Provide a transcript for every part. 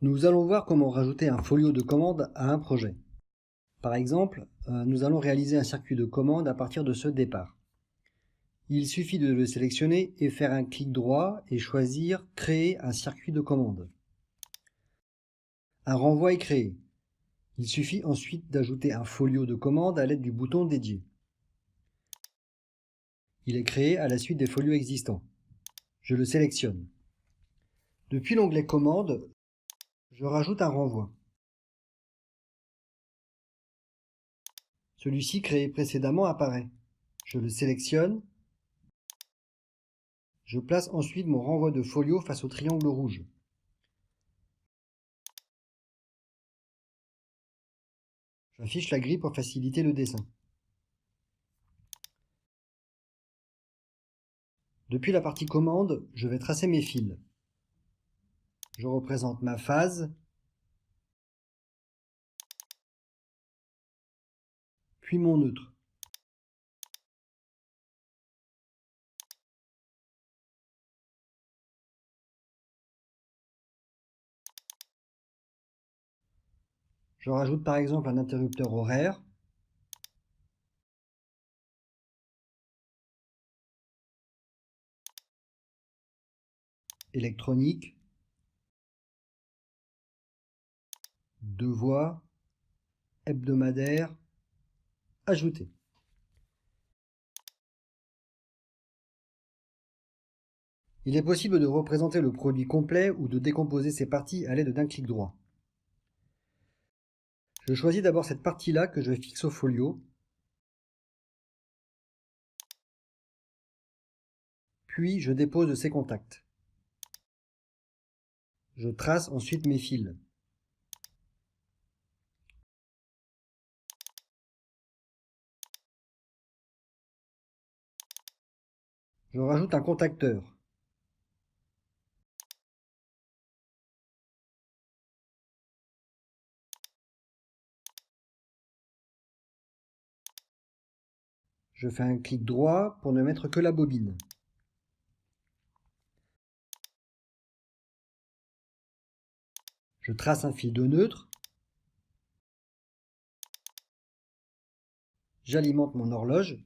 Nous allons voir comment rajouter un folio de commande à un projet. Par exemple, nous allons réaliser un circuit de commande à partir de ce départ. Il suffit de le sélectionner et faire un clic droit et choisir « Créer un circuit de commande ». Un renvoi est créé. Il suffit ensuite d'ajouter un folio de commande à l'aide du bouton dédié. Il est créé à la suite des folios existants. Je le sélectionne. Depuis l'onglet Commande, je rajoute un renvoi. Celui-ci créé précédemment apparaît. Je le sélectionne. Je place ensuite mon renvoi de folio face au triangle rouge. J'affiche la grille pour faciliter le dessin. Depuis la partie commande, je vais tracer mes fils. Je représente ma phase, puis mon neutre. Je rajoute par exemple un interrupteur horaire. Électronique. 2 voies. Hebdomadaire. Ajouter. Il est possible de représenter le produit complet ou de décomposer ses parties à l'aide d'un clic droit. Je choisis d'abord cette partie-là que je fixe au folio, puis je dépose ses contacts. Je trace ensuite mes fils. Je rajoute un contacteur. Je fais un clic droit pour ne mettre que la bobine. Je trace un fil de neutre. J'alimente mon horloge.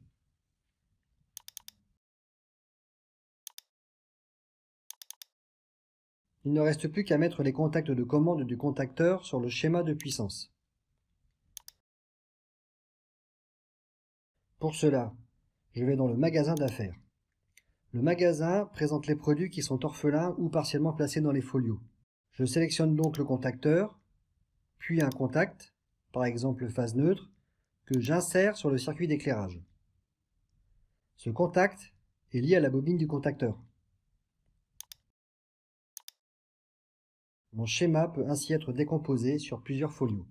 Il ne reste plus qu'à mettre les contacts de commande du contacteur sur le schéma de puissance. Pour cela, je vais dans le magasin d'affaires. Le magasin présente les produits qui sont orphelins ou partiellement placés dans les folios. Je sélectionne donc le contacteur, puis un contact, par exemple phase neutre, que j'insère sur le circuit d'éclairage. Ce contact est lié à la bobine du contacteur. Mon schéma peut ainsi être décomposé sur plusieurs folios.